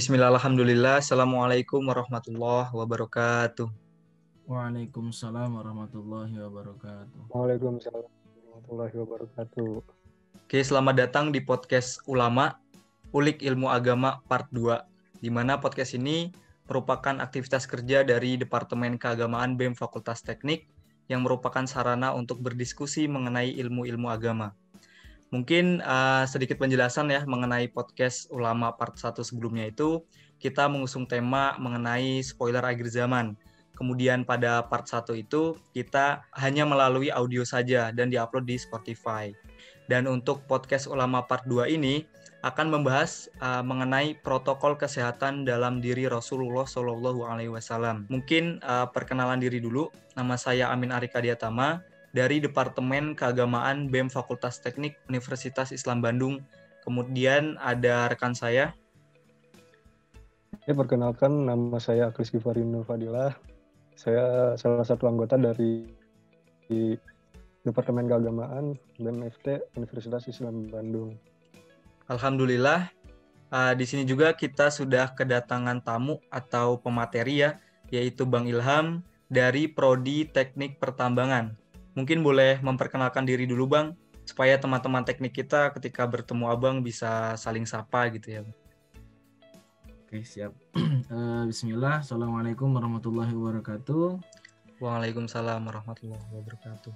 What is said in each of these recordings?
Bismillahirrahmanirrahim. Assalamualaikum warahmatullahi wabarakatuh. Waalaikumsalam warahmatullahi wabarakatuh. Waalaikumsalam warahmatullahi wabarakatuh. Oke, selamat datang di podcast Ulama, Ulik Ilmu Agama Part 2, di mana podcast ini merupakan aktivitas kerja dari Departemen Keagamaan BEM Fakultas Teknik yang merupakan sarana untuk berdiskusi mengenai ilmu-ilmu agama. Mungkin sedikit penjelasan ya mengenai podcast Ulama Part 1 sebelumnya itu, kita mengusung tema mengenai spoiler akhir zaman. Kemudian pada part 1 itu kita hanya melalui audio saja dan diupload di Spotify. Dan untuk podcast Ulama Part 2 ini akan membahas mengenai protokol kesehatan dalam diri Rasulullah SAW. Mungkin perkenalan diri dulu. Nama saya Amin Arika Diatama dari Departemen Keagamaan BEM Fakultas Teknik Universitas Islam Bandung. Kemudian ada rekan saya. Perkenalkan, nama saya Aklis Givari Nur Fadilah. Saya salah satu anggota dari Departemen Keagamaan BEM FT Universitas Islam Bandung. Alhamdulillah, di sini juga kita sudah kedatangan tamu atau pemateri ya, yaitu Bang Ilham dari Prodi Teknik Pertambangan. Mungkin boleh memperkenalkan diri dulu Bang, supaya teman-teman teknik kita ketika bertemu Abang bisa saling sapa gitu ya. Oke, siap. Bismillah, Assalamualaikum warahmatullahi wabarakatuh. Waalaikumsalam warahmatullahi wabarakatuh.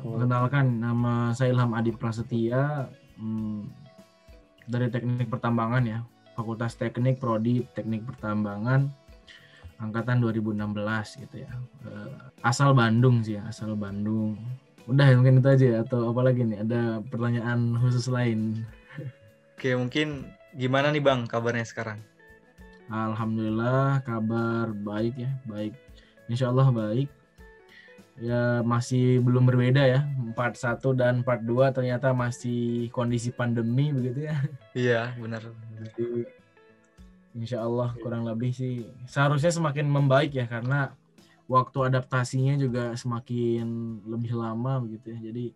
Perkenalkan, nama saya Ilham Adi Prasetya, dari Teknik Pertambangan ya, Fakultas Teknik Prodi Teknik Pertambangan, angkatan 2016 gitu ya. Asal Bandung sih ya, asal Bandung. Udah ya, mungkin itu aja ya, atau apa lagi nih? Ada pertanyaan khusus lain? Oke, mungkin gimana nih Bang kabarnya sekarang? Alhamdulillah kabar baik ya, baik. Insya Allah baik. Ya masih belum berbeda ya, part 1 dan part 2 ternyata masih kondisi pandemi begitu ya. Iya, benar. Jadi insya Allah kurang lebih sih seharusnya semakin membaik ya, karena waktu adaptasinya juga semakin lebih lama begitu ya. Jadi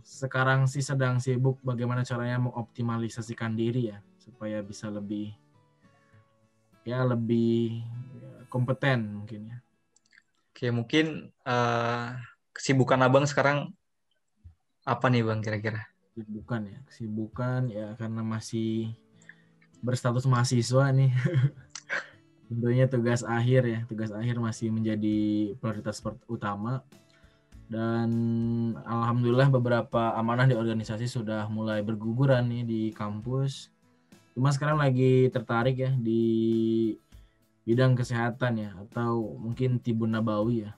sekarang sih sedang sibuk bagaimana caranya mengoptimalisasikan diri ya, supaya bisa lebih kompeten mungkin ya. Oke, mungkin kesibukan Abang sekarang apa nih Bang kira-kira? Kesibukan ya karena masih berstatus mahasiswa nih. Tentunya tugas akhir masih menjadi prioritas utama. Dan alhamdulillah beberapa amanah di organisasi sudah mulai berguguran nih di kampus. Cuma sekarang lagi tertarik ya di bidang kesehatan ya, atau mungkin tibun nabawi ya,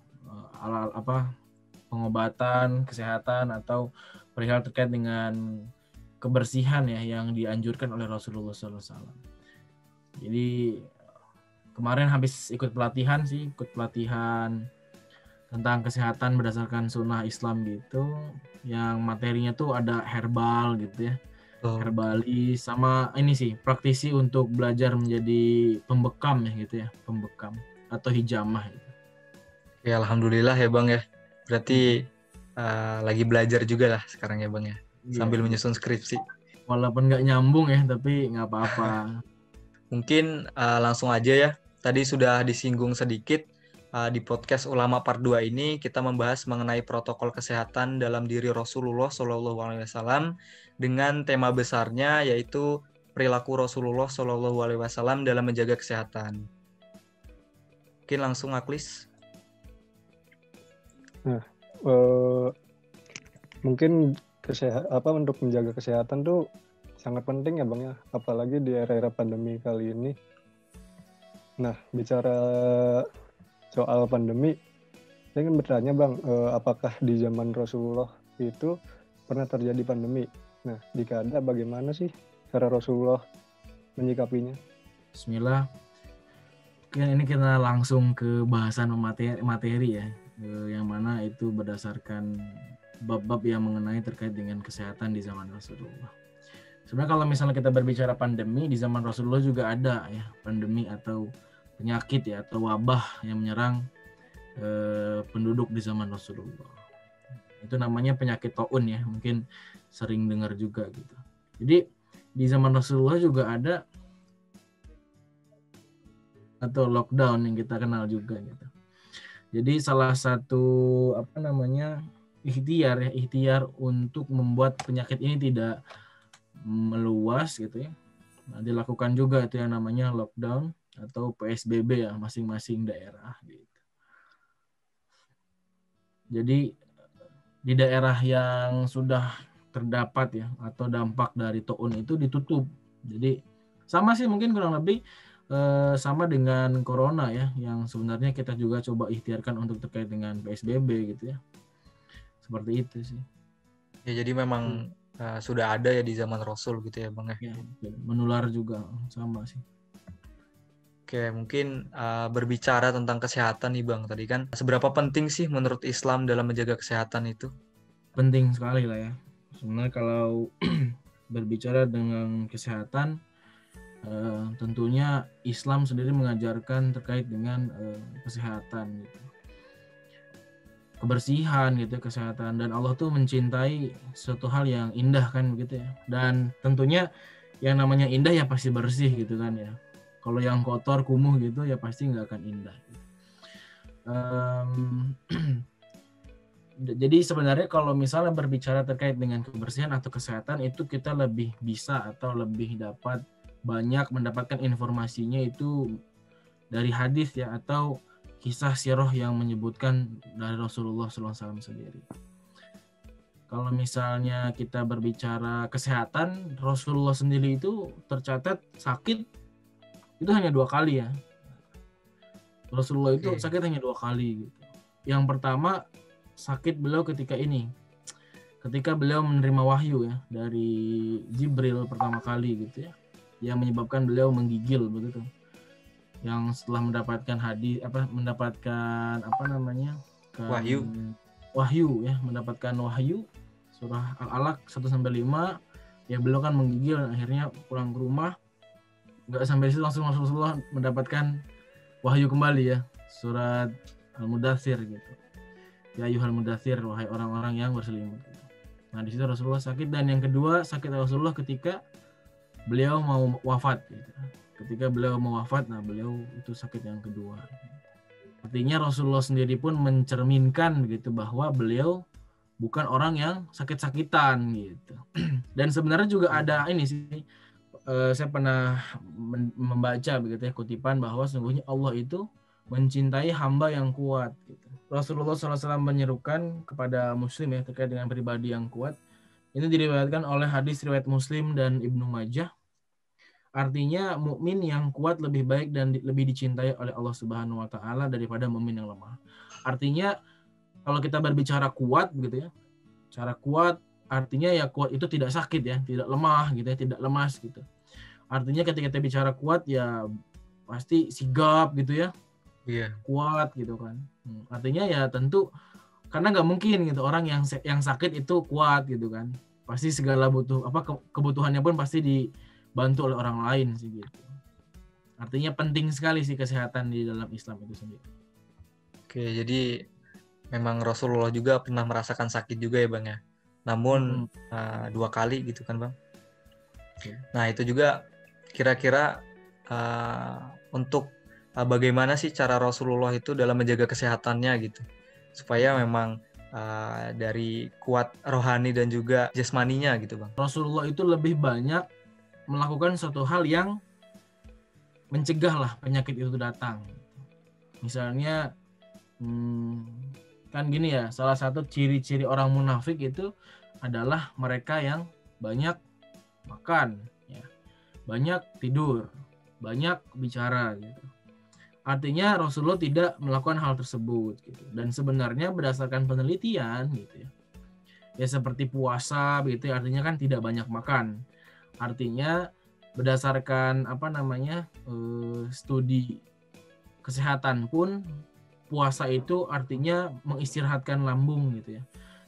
pengobatan kesehatan atau perihal terkait dengan kebersihan ya yang dianjurkan oleh Rasulullah SAW. Jadi kemarin habis ikut pelatihan tentang kesehatan berdasarkan sunnah Islam gitu, yang materinya tuh ada herbal gitu ya, herbalis, sama ini sih praktisi untuk belajar menjadi pembekam ya gitu ya, pembekam atau hijamah gitu. Ya alhamdulillah ya Bang ya, berarti lagi belajar juga lah sekarang ya Bang ya, sambil menyusun skripsi. Walaupun nggak nyambung ya, tapi nggak apa-apa. Mungkin langsung aja ya, tadi sudah disinggung sedikit di podcast Ulama Part 2 ini kita membahas mengenai protokol kesehatan dalam diri Rasulullah SAW dengan tema besarnya yaitu perilaku Rasulullah SAW dalam menjaga kesehatan. Mungkin langsung Aklis. Nah, mungkin untuk menjaga kesehatan tuh sangat penting ya Bang ya, apalagi di era-era pandemi kali ini. Nah, bicara soal pandemi, saya ingin bertanya Bang, apakah di zaman Rasulullah itu pernah terjadi pandemi? Nah, jika ada, bagaimana sih cara Rasulullah menyikapinya? Bismillah. Ini kita langsung ke bahasan materi ya, yang mana itu berdasarkan bab-bab yang mengenai terkait dengan kesehatan di zaman Rasulullah. Sebenarnya kalau misalnya kita berbicara pandemi, di zaman Rasulullah juga ada ya pandemi atau penyakit ya atau wabah yang menyerang penduduk di zaman Rasulullah. Itu namanya penyakit taun ya, mungkin sering dengar juga gitu. Jadi di zaman Rasulullah juga ada atau lockdown yang kita kenal juga gitu. Jadi salah satu ikhtiar untuk membuat penyakit ini tidak meluas gitu ya. Nah, dilakukan juga itu yang namanya lockdown atau PSBB ya, masing-masing daerah gitu. Jadi di daerah yang sudah terdapat ya atau dampak dari taun itu ditutup. Jadi sama sih mungkin kurang lebih sama dengan corona ya, yang sebenarnya kita juga coba ikhtiarkan untuk terkait dengan PSBB gitu ya. Seperti itu sih. Ya jadi memang sudah ada ya di zaman Rasul gitu ya Bang ya. Ya, menular juga sama sih. Oke, mungkin berbicara tentang kesehatan nih Bang. Tadi kan seberapa penting sih menurut Islam dalam menjaga kesehatan itu? Penting sekali lah ya. Sebenarnya kalau berbicara dengan kesehatan, tentunya Islam sendiri mengajarkan terkait dengan kesehatan gitu. Kebersihan gitu, kesehatan, dan Allah tuh mencintai suatu hal yang indah kan begitu ya. Dan tentunya yang namanya indah ya pasti bersih gitu kan ya. Kalau yang kotor kumuh gitu ya pasti nggak akan indah. Jadi sebenarnya kalau misalnya berbicara terkait dengan kebersihan atau kesehatan itu kita lebih bisa atau lebih dapat banyak mendapatkan informasinya itu dari hadis ya atau kisah sirah yang menyebutkan dari Rasulullah SAW sendiri. Kalau misalnya kita berbicara kesehatan, Rasulullah sendiri itu tercatat sakit itu hanya 2 kali ya. Rasulullah itu sakit hanya 2 kali gitu. Yang pertama sakit beliau ketika beliau menerima wahyu ya dari Jibril pertama kali gitu ya, yang menyebabkan beliau menggigil begitu. Yang setelah mendapatkan wahyu ya, mendapatkan wahyu surah Al-Alaq 1-5 ya, beliau kan menggigil, akhirnya pulang ke rumah. Nggak sampai situ langsung Rasulullah mendapatkan wahyu kembali ya, surat Al-Mudaththir gitu. Ya ayyuhal mudaththir, wahai orang-orang yang berselimut. Nah, di situ Rasulullah sakit. Dan yang kedua, sakit Rasulullah ketika beliau mau wafat gitu. Ketika beliau mau wafat, nah beliau itu sakit yang kedua. Artinya Rasulullah sendiri pun mencerminkan begitu bahwa beliau bukan orang yang sakit-sakitan gitu. Dan sebenarnya juga ada ini sih, saya pernah membaca begitu ya kutipan bahwa sesungguhnya Allah itu mencintai hamba yang kuat gitu. Rasulullah SAW menyerukan kepada Muslim ya terkait dengan pribadi yang kuat. Ini diriwayatkan oleh hadis riwayat Muslim dan Ibnu Majah. Artinya mukmin yang kuat lebih baik dan lebih dicintai oleh Allah Subhanahu wa taala daripada mukmin yang lemah. Artinya kalau kita berbicara kuat gitu ya. Cara kuat artinya ya kuat itu tidak sakit ya, tidak lemah gitu ya, tidak lemas gitu. Artinya ketika kita bicara kuat ya pasti sigap gitu ya. Iya. Kuat gitu kan. Artinya ya tentu karena nggak mungkin gitu orang yang sakit itu kuat gitu kan. Pasti segala kebutuhannya pun pasti dibantu oleh orang lain sih gitu. Artinya penting sekali sih kesehatan di dalam Islam itu sendiri. Oke, jadi memang Rasulullah juga pernah merasakan sakit juga ya Bang ya. Namun 2 kali gitu kan Bang. Nah itu juga kira-kira untuk bagaimana sih cara Rasulullah itu dalam menjaga kesehatannya gitu, supaya memang dari kuat rohani dan juga jasmaninya gitu Bang. Rasulullah itu lebih banyak melakukan suatu hal yang mencegah lah penyakit itu datang. Misalnya kan gini ya, salah satu ciri-ciri orang munafik itu adalah mereka yang banyak makan ya, banyak tidur, banyak bicara gitu. Artinya Rasulullah tidak melakukan hal tersebut gitu. Dan sebenarnya berdasarkan penelitian gitu ya seperti puasa gitu ya, artinya kan tidak banyak makan. Artinya berdasarkan studi kesehatan pun puasa itu artinya mengistirahatkan lambung gitu ya.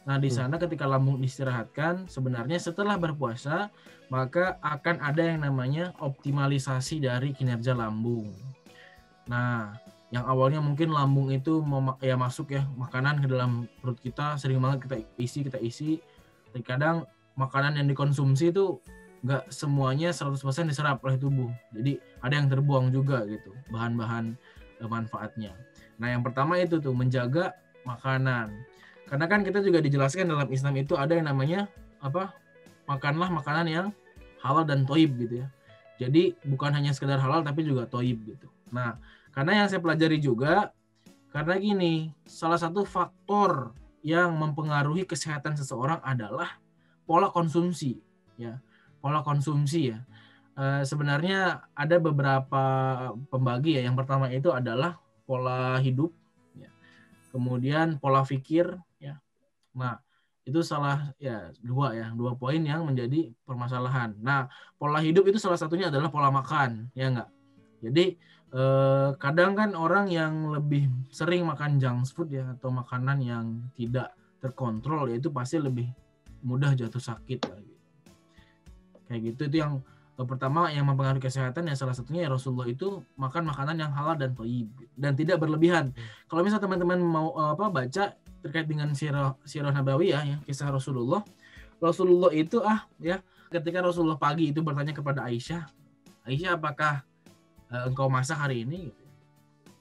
Nah di sana ketika lambung diistirahatkan, sebenarnya setelah berpuasa maka akan ada yang namanya optimalisasi dari kinerja lambung. Nah, yang awalnya mungkin lambung itu masuk ya makanan ke dalam perut kita, sering banget kita isi. Terkadang makanan yang dikonsumsi itu nggak semuanya 100% diserap oleh tubuh. Jadi ada yang terbuang juga gitu bahan-bahan manfaatnya. Nah yang pertama itu tuh menjaga makanan. Karena kan kita juga dijelaskan dalam Islam itu ada yang namanya apa? Makanlah makanan yang halal dan thayyib gitu ya. Jadi bukan hanya sekedar halal tapi juga thayyib gitu. Nah, karena yang saya pelajari juga karena gini, salah satu faktor yang mempengaruhi kesehatan seseorang adalah pola konsumsi ya. Pola konsumsi ya. Sebenarnya ada beberapa pembagi ya. Yang pertama itu adalah pola hidup ya. Kemudian pola pikir ya. Nah, itu salah ya dua poin yang menjadi permasalahan. Nah, pola hidup itu salah satunya adalah pola makan, ya enggak? Jadi kadang kan orang yang lebih sering makan junk food ya atau makanan yang tidak terkontrol ya itu pasti lebih mudah jatuh sakit kayak gitu. Itu yang pertama yang mempengaruhi kesehatan ya salah satunya ya Rasulullah itu makan makanan yang halal dan thayyib dan tidak berlebihan. Kalau misalnya teman-teman mau baca terkait dengan sirah nabawiyah ya kisah Rasulullah itu ya ketika Rasulullah pagi itu bertanya kepada Aisyah apakah engkau masak hari ini?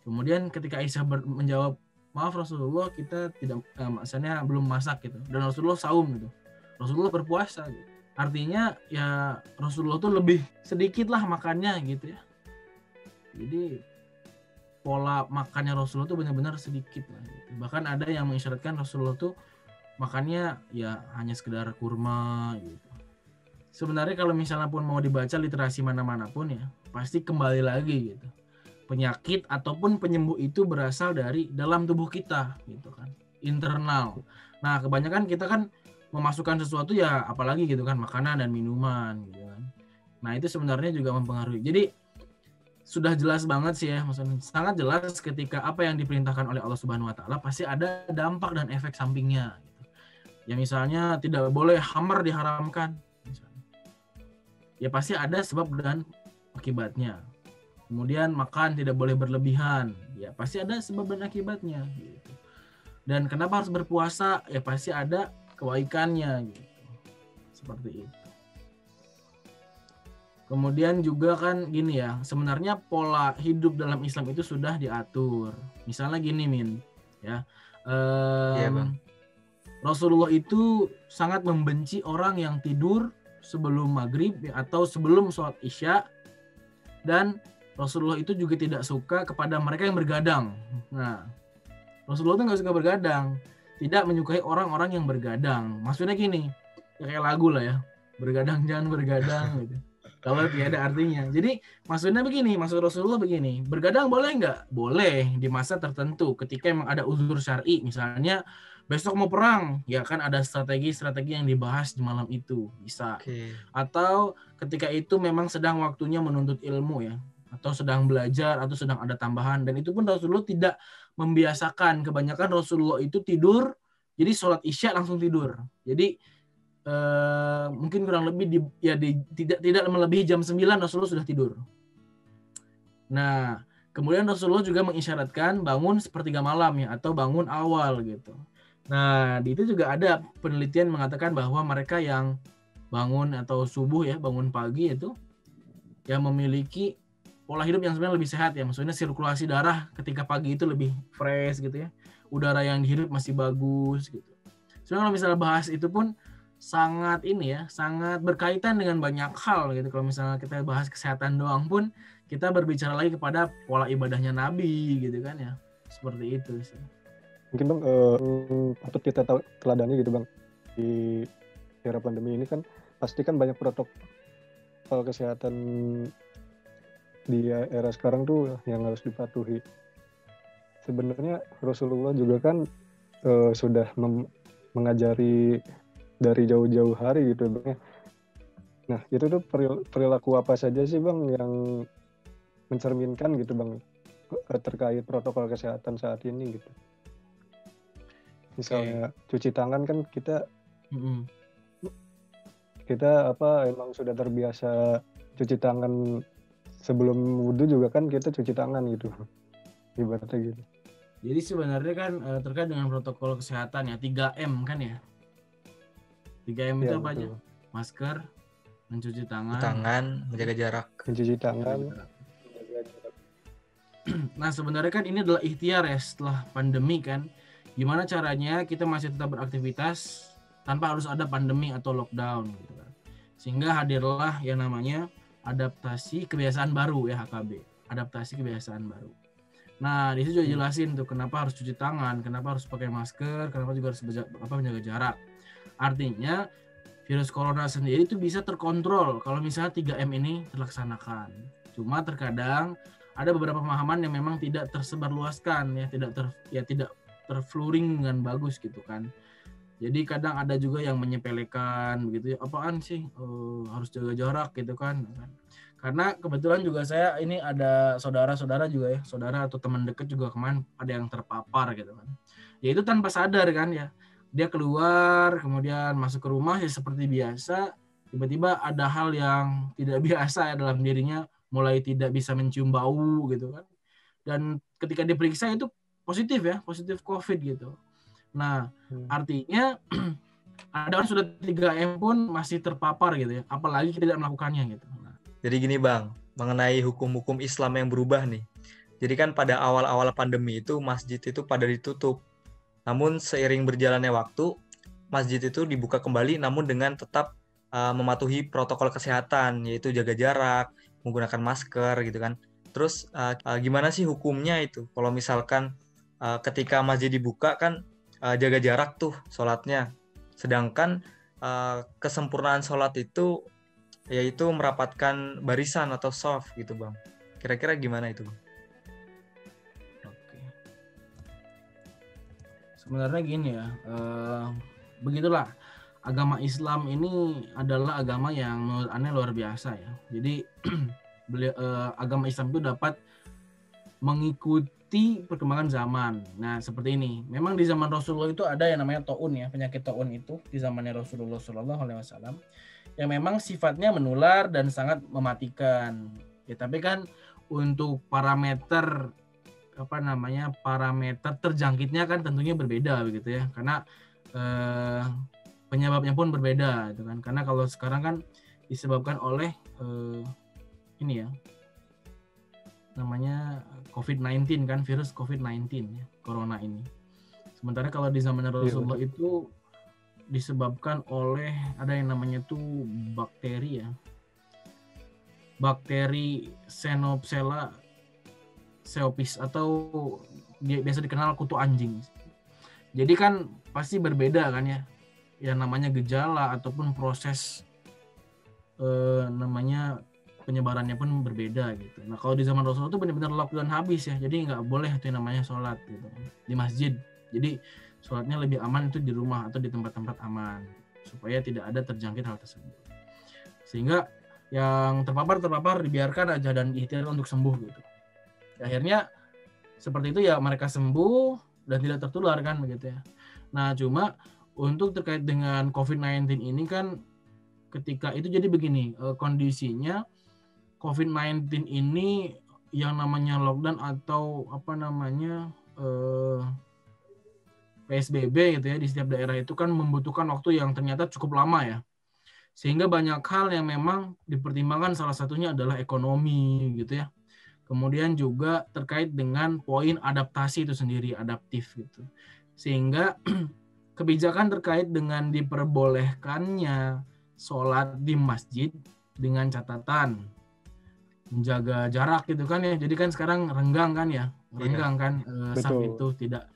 Kemudian ketika Aisyah menjawab, maaf Rasulullah kita tidak, maksudnya belum masak gitu. Dan Rasulullah saum gitu. Rasulullah berpuasa gitu. Artinya ya Rasulullah tuh lebih sedikit lah makannya gitu ya. Jadi pola makannya Rasulullah tuh benar-benar sedikit lah. Gitu. Bahkan ada yang mengisyaratkan Rasulullah tuh makannya ya hanya sekedar kurma gitu. Sebenarnya kalau misalnya pun mau dibaca literasi mana-mana pun ya, pasti kembali lagi gitu. Penyakit ataupun penyembuh itu berasal dari dalam tubuh kita gitu kan, internal. Nah, kebanyakan kita kan memasukkan sesuatu ya apalagi gitu kan, makanan dan minuman gitu kan. Nah, itu sebenarnya juga mempengaruhi. Jadi sudah jelas banget sih ya, maksudnya sangat jelas ketika apa yang diperintahkan oleh Allah Subhanahu wa taala pasti ada dampak dan efek sampingnya gitu. Ya misalnya tidak boleh khamar diharamkan. Ya pasti ada sebab dan akibatnya. Kemudian makan tidak boleh berlebihan. Ya pasti ada sebab dan akibatnya. Gitu. Dan kenapa harus berpuasa? Ya pasti ada kebaikannya. Gitu. Seperti itu. Kemudian juga kan gini ya, sebenarnya pola hidup dalam Islam itu sudah diatur. Misalnya gini Min, ya. Bang. Rasulullah itu sangat membenci orang yang tidur sebelum maghrib atau sebelum sholat isya, dan Rasulullah itu juga tidak suka kepada mereka yang bergadang. Nah, Rasulullah itu nggak suka bergadang, tidak menyukai orang-orang yang bergadang. Maksudnya gini, ya kayak lagu lah ya, bergadang jangan bergadang gitu. Kalau tiada artinya. Jadi maksudnya begini, maksud Rasulullah begini, bergadang boleh nggak? Boleh di masa tertentu, ketika memang ada uzur syar'i, misalnya besok mau perang, ya kan ada strategi-strategi yang dibahas di malam itu, bisa. Okay. Atau ketika itu memang sedang waktunya menuntut ilmu ya, atau sedang belajar, atau sedang ada tambahan. Dan itu pun Rasulullah tidak membiasakan. Kebanyakan Rasulullah itu tidur, jadi sholat isya langsung tidur. Jadi mungkin kurang lebih tidak melebihi jam 9 Rasulullah sudah tidur. Nah, kemudian Rasulullah juga mengisyaratkan bangun sepertiga malam ya, atau bangun awal gitu. Nah, di itu juga ada penelitian mengatakan bahwa mereka yang bangun atau subuh ya, bangun pagi itu yang memiliki pola hidup yang sebenarnya lebih sehat ya. Maksudnya sirkulasi darah ketika pagi itu lebih fresh gitu ya. Udara yang dihirup masih bagus gitu. Sebenarnya kalau misalnya bahas itu pun sangat sangat berkaitan dengan banyak hal gitu. Kalau misalnya kita bahas kesehatan doang pun kita berbicara lagi kepada pola ibadahnya Nabi gitu kan ya. Seperti itu sih. Mungkin Bang, patut kita teladani gitu Bang, di era pandemi ini kan pasti kan banyak protokol kesehatan di era sekarang tuh yang harus dipatuhi. Sebenarnya Rasulullah juga kan sudah mengajari dari jauh-jauh hari gitu Bang. Nah itu tuh perilaku apa saja sih Bang yang mencerminkan gitu Bang terkait protokol kesehatan saat ini gitu. Misalnya cuci tangan kan kita emang sudah terbiasa cuci tangan sebelum wudhu juga kan kita cuci tangan gitu ibaratnya gitu. Jadi sebenarnya kan terkait dengan protokol kesehatan ya 3M kan ya. 3M itu apa aja? Masker, mencuci menjaga jarak. mencuci tangan. Nah sebenarnya kan ini adalah ikhtiar ya setelah pandemi kan. Gimana caranya kita masih tetap beraktivitas tanpa harus ada pandemi atau lockdown gitu kan. Sehingga hadirlah yang namanya adaptasi kebiasaan baru ya, HKB. Adaptasi kebiasaan baru. Nah di situ juga jelasin tuh kenapa harus cuci tangan, kenapa harus pakai masker, kenapa juga harus menjaga jarak. Artinya virus corona sendiri itu bisa terkontrol kalau misalnya 3M ini terlaksanakan. Cuma terkadang ada beberapa pemahaman yang memang tidak tersebarluaskan ya, tidak terfluring dengan bagus gitu kan. Jadi kadang ada juga yang menyepelekan begitu ya, apaan sih harus jaga jarak gitu kan. Karena kebetulan juga saya ini ada saudara-saudara juga ya, saudara atau teman dekat juga kemarin ada yang terpapar gitu kan. Ya itu tanpa sadar kan ya. Dia keluar, kemudian masuk ke rumah ya seperti biasa, tiba-tiba ada hal yang tidak biasa ya dalam dirinya, mulai tidak bisa mencium bau gitu kan. Dan ketika diperiksa itu positif ya, positif COVID gitu. Nah, artinya ada orang sudah 3M pun masih terpapar gitu ya, apalagi tidak melakukannya gitu. Nah. Jadi gini Bang, mengenai hukum-hukum Islam yang berubah nih. Jadi kan pada awal-awal pandemi itu masjid itu pada ditutup. Namun seiring berjalannya waktu, masjid itu dibuka kembali namun dengan tetap mematuhi protokol kesehatan, yaitu jaga jarak, menggunakan masker gitu kan. Terus gimana sih hukumnya itu? Kalau misalkan ketika masjid dibuka kan jaga jarak tuh sholatnya. Sedangkan kesempurnaan sholat itu yaitu merapatkan barisan atau shaf gitu Bang. Kira-kira gimana itu Bang? Oke. Sebenarnya gini ya, begitulah. Agama Islam ini adalah agama yang menurut Anda luar biasa ya. Jadi agama Islam itu dapat mengikuti perkembangan zaman. Nah seperti ini. Memang di zaman Rasulullah itu ada yang namanya taun ya, penyakit taun itu di zamannya Rasulullah SAW yang memang sifatnya menular dan sangat mematikan. Ya tapi kan untuk parameter terjangkitnya kan tentunya berbeda begitu ya. Karena penyebabnya pun berbeda gitu kan. Karena kalau sekarang kan disebabkan oleh ini ya, namanya COVID-19 kan, virus COVID-19 ya, corona ini. Sementara kalau di zaman Rasulullah itu disebabkan oleh ada yang namanya tuh bakteri ya. Bakteri Xenopsella Seopis atau biasa dikenal kutu anjing. Jadi kan pasti berbeda kan ya. Yang namanya gejala ataupun proses namanya penyebarannya pun berbeda gitu. Nah kalau di zaman Rasulullah itu benar-benar lockdown habis ya, jadi nggak boleh itu namanya sholat gitu di masjid. Jadi sholatnya lebih aman itu di rumah atau di tempat-tempat aman supaya tidak ada terjangkit hal tersebut. Sehingga yang terpapar dibiarkan aja dan ikhtiar untuk sembuh gitu. Akhirnya seperti itu ya, mereka sembuh dan tidak tertular kan begitu ya. Nah cuma untuk terkait dengan COVID-19 ini kan ketika itu jadi begini kondisinya. COVID-19 ini yang namanya lockdown atau PSBB gitu ya di setiap daerah itu kan membutuhkan waktu yang ternyata cukup lama ya. Sehingga banyak hal yang memang dipertimbangkan, salah satunya adalah ekonomi gitu ya. Kemudian juga terkait dengan poin adaptasi itu sendiri, adaptif gitu. Sehingga kebijakan terkait dengan diperbolehkannya sholat di masjid dengan catatan menjaga jarak gitu kan ya. Jadi kan sekarang renggang kan ya, saf itu tidak.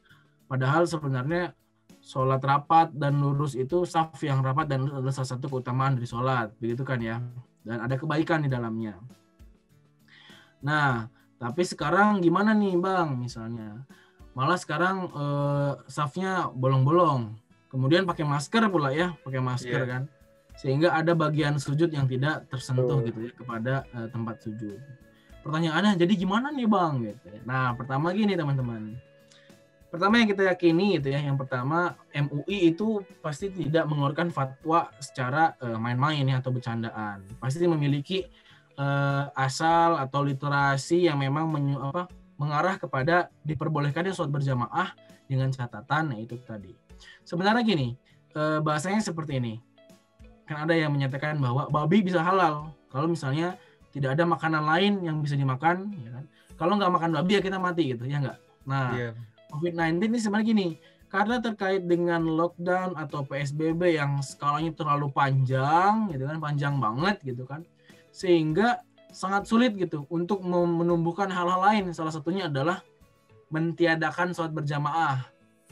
Padahal sebenarnya sholat rapat dan lurus itu, saf yang rapat dan lurus adalah salah satu keutamaan dari sholat, begitu kan ya. Dan ada kebaikan di dalamnya. Nah, tapi sekarang gimana nih Bang misalnya? Malah sekarang safnya bolong-bolong. Kemudian pakai masker pula ya, pakai masker kan. Sehingga ada bagian sujud yang tidak tersentuh gitu ya kepada tempat sujud. Pertanyaannya, jadi gimana nih Bang gitu ya. Nah, pertama gini teman-teman. Pertama yang kita yakini gitu ya, yang pertama MUI itu pasti tidak mengeluarkan fatwa secara main-main ya atau bercandaan. Pasti memiliki asal atau literasi yang memang mengarah kepada diperbolehkannya sholat berjamaah dengan catatan, nah itu tadi. Sebenarnya gini, bahasanya seperti ini. kan ada yang menyatakan bahwa babi bisa halal kalau misalnya tidak ada makanan lain yang bisa dimakan, ya kan? Kalau nggak makan babi ya kita mati gitu, ya nggak? Nah, COVID-19 ini sebenarnya gini, karena terkait dengan lockdown atau PSBB yang skalanya terlalu panjang, gitu kan, panjang banget gitu kan, sehingga sangat sulit gitu untuk menumbuhkan hal-hal lain. Salah satunya adalah mentiadakan sholat berjamaah.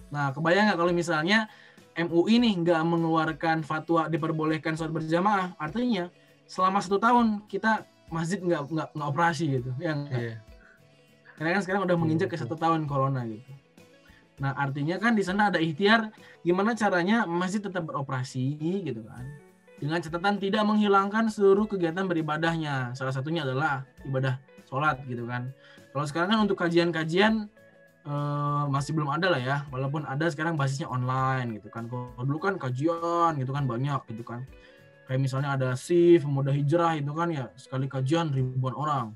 Nah, kebayang nggak kalau misalnya MUI nih nggak mengeluarkan fatwa diperbolehkan sholat berjamaah, artinya selama 1 tahun kita masjid nggak operasi gitu, ya nggak? Karena kan sekarang udah menginjak ke 1 tahun corona gitu. Nah, artinya kan di sana ada ikhtiar gimana caranya masjid tetap beroperasi gitu kan. Dengan catatan tidak menghilangkan seluruh kegiatan beribadahnya. Salah satunya adalah ibadah sholat gitu kan. Kalau sekarang kan untuk kajian-kajian masih belum ada lah ya. Walaupun ada sekarang basisnya online gitu kan. Kalau dulu kan kajian gitu kan banyak gitu kan. Kayak misalnya ada SIF, Pemuda Hijrah itu kan ya sekali kajian ribuan orang.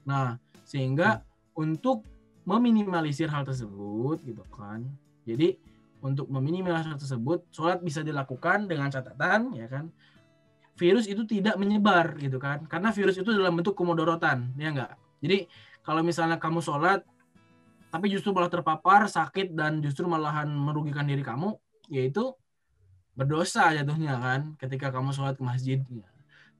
Nah, sehingga untuk meminimalisir hal tersebut gitu kan. Jadi untuk meminimalisir hal tersebut, sholat bisa dilakukan dengan catatan ya kan. Virus itu tidak menyebar gitu kan. Karena virus itu dalam bentuk kemudorotan, ya enggak? Jadi kalau misalnya kamu sholat tapi justru malah terpapar, sakit dan justru malahan merugikan diri kamu, yaitu berdosa jatuhnya kan ketika kamu sholat ke masjid.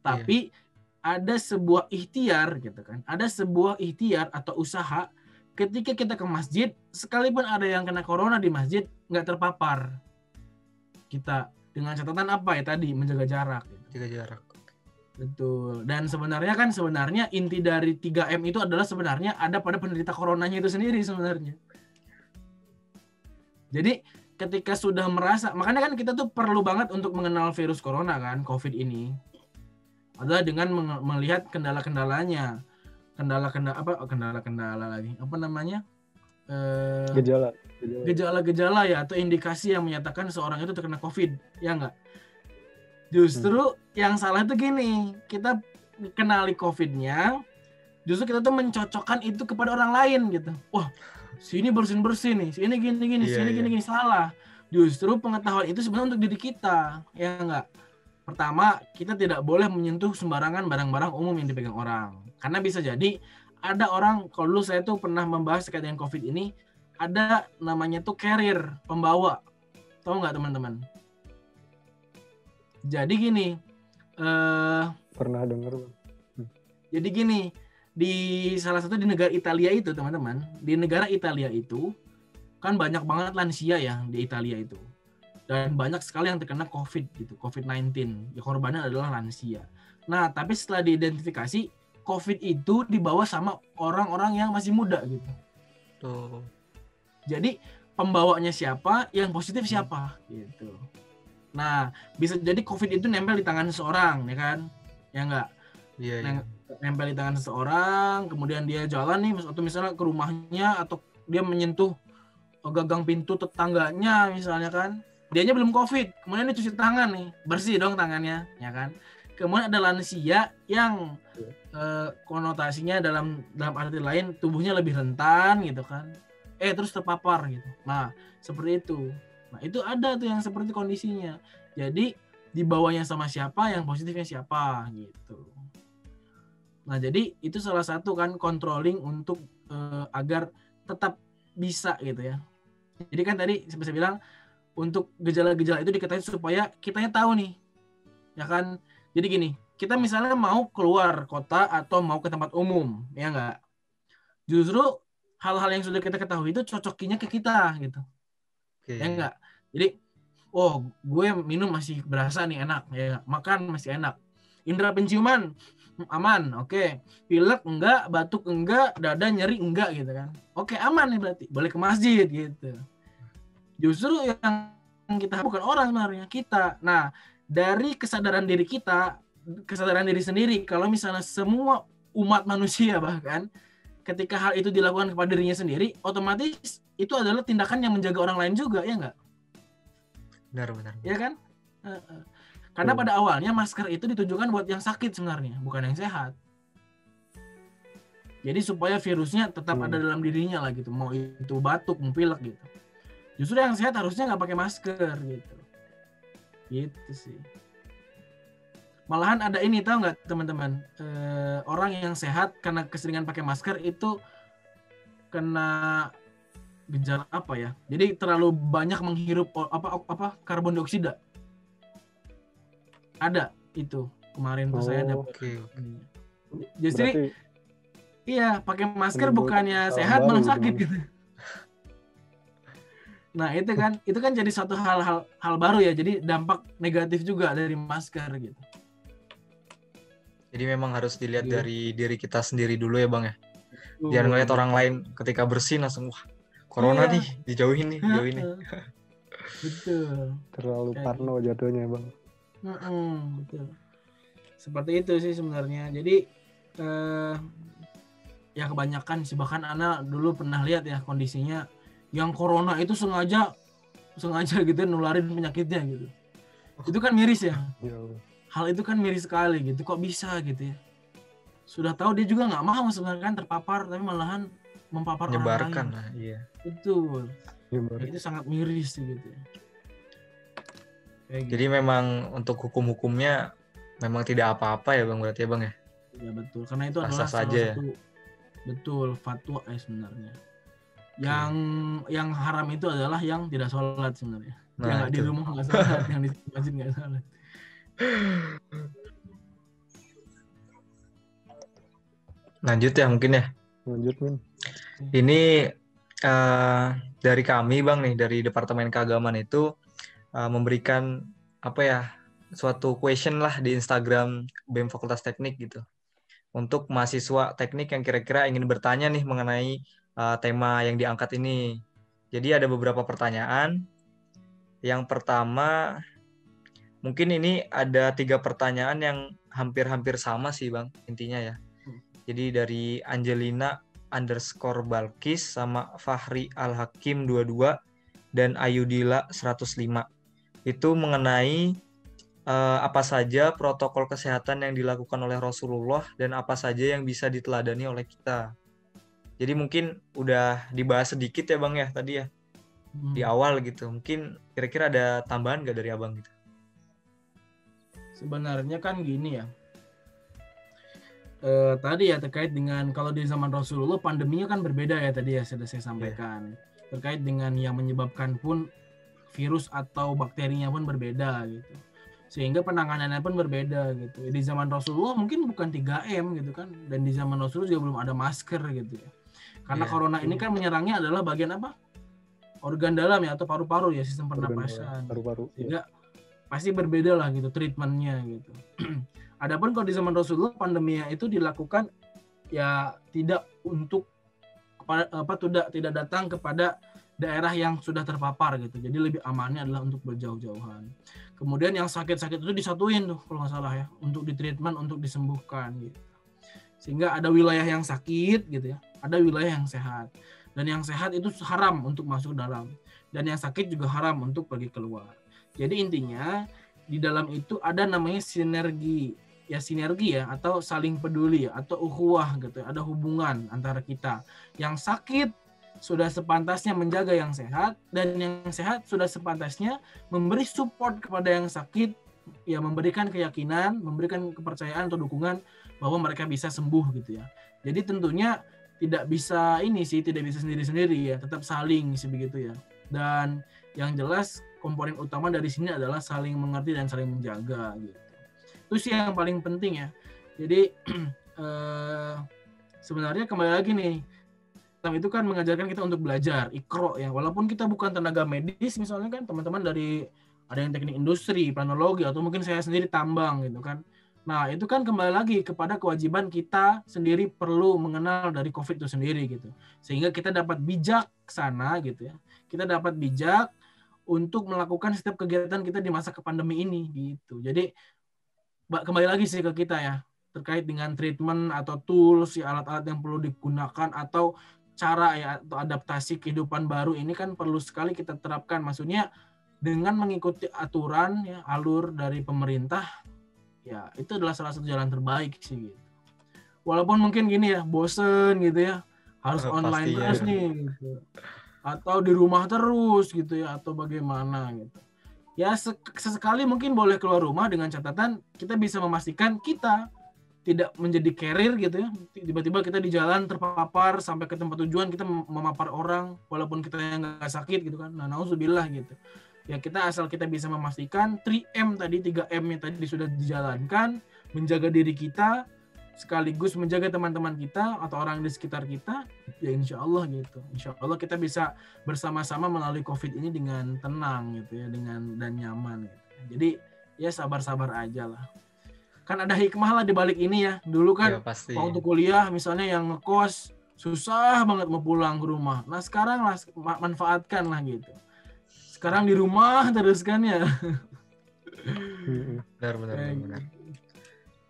Tapi ada sebuah ikhtiar gitu kan. Ada sebuah ikhtiar atau usaha ketika kita ke masjid, sekalipun ada yang kena corona di masjid, nggak terpapar. Kita dengan catatan apa ya tadi, menjaga jarak. Gitu. Jaga jarak. Betul. Dan sebenarnya inti dari 3M itu adalah sebenarnya ada pada penderita coronanya itu sendiri sebenarnya. Jadi ketika sudah merasa, makanya kan kita tuh perlu banget untuk mengenal virus corona kan, COVID ini. Adalah dengan melihat kendala-kendalanya. Kendala-kendala lagi. Apa namanya? Gejala-gejala ya, atau indikasi yang menyatakan seorang itu terkena COVID. Ya enggak? Justru yang salah itu gini, kita kenali COVID-nya, justru kita tuh mencocokkan itu kepada orang lain gitu. Wah, sini bersin-bersin nih, sini gini-gini, sini gini-gini, salah. Justru pengetahuan itu sebenarnya untuk diri kita, ya enggak? Pertama, kita tidak boleh menyentuh sembarangan barang-barang umum yang dipegang orang. Karena bisa jadi ada orang, kalau dulu saya tuh pernah membahas terkait dengan COVID ini, ada namanya tuh carrier, pembawa. Tahu nggak teman-teman? Jadi gini, pernah dengar. Jadi gini, di salah satu di negara Italia itu teman-teman, di negara Italia itu kan banyak banget lansia ya di Italia itu, dan banyak sekali yang terkena COVID gitu, COVID-19. Ya, korbannya adalah lansia. Nah, tapi setelah diidentifikasi, COVID itu dibawa sama orang-orang yang masih muda gitu. Tuh. Jadi pembawanya siapa, yang positif siapa gitu. Nah, bisa jadi COVID itu nempel di tangan seseorang, ya kan? Ya enggak? Iya. Nempel di tangan seseorang, kemudian dia jalan nih, atau misalnya ke rumahnya, atau dia menyentuh gagang pintu tetangganya misalnya kan. Dianya belum COVID, kemudian dia cuci tangan nih, bersih dong tangannya, ya kan? Kemudian ada lansia yang konotasinya dalam arti lain tubuhnya lebih rentan gitu kan. Terus terpapar gitu. Nah, seperti itu. Nah, itu ada tuh yang seperti kondisinya. Jadi, dibawanya sama siapa, yang positifnya siapa gitu. Nah, jadi itu salah satu kan controlling untuk agar tetap bisa gitu ya. Jadi kan tadi saya bilang untuk gejala-gejala itu diketahui supaya kitanya tahu nih. Ya kan? Jadi gini, kita misalnya mau keluar kota atau mau ke tempat umum, ya enggak? Justru hal-hal yang sudah kita ketahui itu cocokinya ke kita gitu. Ya enggak? Jadi, gue minum masih berasa nih enak, ya makan masih enak. Indera penciuman aman, oke. Pilek enggak, batuk enggak, dada nyeri enggak gitu kan. Oke, aman nih berarti. Boleh ke masjid gitu. Justru yang kita bukan orang sebenarnya, kita. Nah, dari kesadaran diri kita, kesadaran diri sendiri, kalau misalnya semua umat manusia bahkan ketika hal itu dilakukan kepada dirinya sendiri, otomatis itu adalah tindakan yang menjaga orang lain juga, ya enggak? Benar. Ya kan? Karena pada awalnya masker itu ditujukan buat yang sakit sebenarnya, bukan yang sehat. Jadi supaya virusnya tetap ada dalam dirinya lah gitu, mau itu batuk, mau pilek gitu. Justru yang sehat harusnya nggak pakai masker gitu. Gitu sih. Malahan ada ini, tahu nggak teman-teman? Orang yang sehat karena keseringan pakai masker itu kena gejala apa ya? Jadi terlalu banyak menghirup karbon dioksida. Ada itu kemarin tuh saya dapat. Oke. Jadi iya, pakai masker menimbulkan bukannya masalah sehat baru malah gitu, sakit Bang. gitu. Nah, itu kan jadi suatu hal baru ya. Jadi dampak negatif juga dari masker gitu. Jadi memang harus dilihat Iya. dari diri kita sendiri dulu ya Bang ya. Jangan ngeliat orang lain ketika bersih langsung wah corona Iya. nih, dijauhin nih. Betul. Terlalu Kayak parno jatuhnya, Bang. Betul. Seperti itu sih sebenarnya. Jadi ya kebanyakan sih, bahkan Ana dulu pernah lihat ya kondisinya yang corona itu sengaja gitu nularin penyakitnya gitu. Itu kan miris ya. Ya Allah. Hal itu kan miris sekali gitu. Kok bisa gitu ya? Sudah tahu dia juga nggak mau sebenarnya kan terpapar, tapi malahan mempapar Menyebarkan orang lain. lah, iya. Betul. Gimana? Itu sangat miris gitu ya. Kayak gitu. Jadi memang untuk hukum-hukumnya memang tidak apa-apa ya Bang berarti ya Bang ya. Ya betul. Karena itu Sah-sah adalah salah saja ya. satu betul fatwa sebenarnya. Oke. Yang haram itu adalah yang tidak sholat sebenarnya. Nah, yang nggak di itu. rumah nggak sholat, yang di masjid nggak sholat. Lanjut ya mungkin ya. Lanjut, Min. Ini dari kami Bang nih, dari Departemen Keagamaan itu memberikan apa ya, suatu question lah di Instagram BEM Fakultas Teknik gitu. Untuk mahasiswa teknik yang kira-kira ingin bertanya nih mengenai tema yang diangkat ini. Jadi ada beberapa pertanyaan. Yang pertama, mungkin ini ada 3 pertanyaan yang hampir-hampir sama sih Bang, intinya ya. Jadi dari Angelina_Balkis sama Fahri Al-Hakim 22 dan Ayudila 105. Itu mengenai apa saja protokol kesehatan yang dilakukan oleh Rasulullah dan apa saja yang bisa diteladani oleh kita. Jadi mungkin udah dibahas sedikit ya Bang ya tadi ya di awal gitu. Mungkin kira-kira ada tambahan nggak dari Abang gitu? Sebenarnya kan gini ya. Tadi ya terkait dengan kalau di zaman Rasulullah pandeminya kan berbeda ya tadi ya sudah saya sampaikan. Terkait dengan yang menyebabkan pun virus atau bakterinya pun berbeda gitu. Sehingga penanganannya pun berbeda gitu. Di zaman Rasulullah mungkin bukan 3M gitu kan, dan di zaman Rasulullah juga belum ada masker gitu ya. Karena corona ini kan menyerangnya adalah bagian apa? Organ dalam ya atau paru-paru ya, sistem pernapasan. Paru-paru. Sehingga pasti berbeda lah gitu treatmentnya gitu. Adapun kalau di zaman Rasulullah pandeminya itu dilakukan ya tidak tidak datang kepada daerah yang sudah terpapar gitu. Jadi lebih amannya adalah untuk berjauh-jauhan. Kemudian yang sakit-sakit itu disatuin tuh kalau nggak salah ya, untuk ditreatment, untuk disembuhkan gitu. Sehingga ada wilayah yang sakit gitu ya, ada wilayah yang sehat. Dan yang sehat itu haram untuk masuk dalam. Dan yang sakit juga haram untuk pergi keluar. Jadi intinya di dalam itu ada namanya sinergi ya atau saling peduli ya, atau ukhuwah gitu. Ada hubungan antara kita. Yang sakit sudah sepantasnya menjaga yang sehat, dan yang sehat sudah sepantasnya memberi support kepada yang sakit, ya memberikan keyakinan, memberikan kepercayaan atau dukungan bahwa mereka bisa sembuh gitu ya. Jadi tentunya tidak bisa sendiri-sendiri ya, tetap saling begitu ya. Dan yang jelas komponen utama dari sini adalah saling mengerti dan saling menjaga gitu. Itu sih yang paling penting ya. Jadi sebenarnya kembali lagi nih, Islam itu kan mengajarkan kita untuk belajar, ikro ya. Walaupun kita bukan tenaga medis misalnya kan, teman-teman dari ada yang teknik industri, planologi, atau mungkin saya sendiri tambang gitu kan. Nah, itu kan kembali lagi kepada kewajiban kita sendiri perlu mengenal dari COVID itu sendiri gitu. Sehingga kita dapat bijak sana gitu ya. Kita dapat bijak untuk melakukan setiap kegiatan kita di masa pandemi ini gitu. Jadi kembali lagi sih ke kita ya, terkait dengan treatment atau tools, ya, alat-alat yang perlu digunakan atau cara ya atau adaptasi kehidupan baru ini kan perlu sekali kita terapkan. Maksudnya dengan mengikuti aturan ya, alur dari pemerintah, ya itu adalah salah satu jalan terbaik sih gitu. Walaupun mungkin gini ya, bosen gitu ya, harus online terus nih gitu. Atau di rumah terus gitu ya, atau bagaimana gitu. ya sesekali mungkin boleh keluar rumah dengan catatan kita bisa memastikan kita tidak menjadi carrier gitu ya. Tiba-tiba kita di jalan terpapar sampai ke tempat tujuan kita memapar orang walaupun kita yang nggak sakit gitu kan. Nah, nauzubillah gitu. Ya kita asal kita bisa memastikan 3M tadi, 3M yang tadi sudah dijalankan, menjaga diri kita sekaligus menjaga teman-teman kita atau orang di sekitar kita, ya insya Allah gitu. Insya Allah kita bisa bersama-sama melalui COVID ini dengan tenang gitu ya, dan nyaman gitu. Jadi ya sabar-sabar aja lah. Kan ada hikmah lah di balik ini ya. Dulu kan waktu kuliah misalnya yang ngekos susah banget mau pulang ke rumah. Nah sekarang lah manfaatkan lah gitu. Sekarang di rumah terus kan ya. Benar.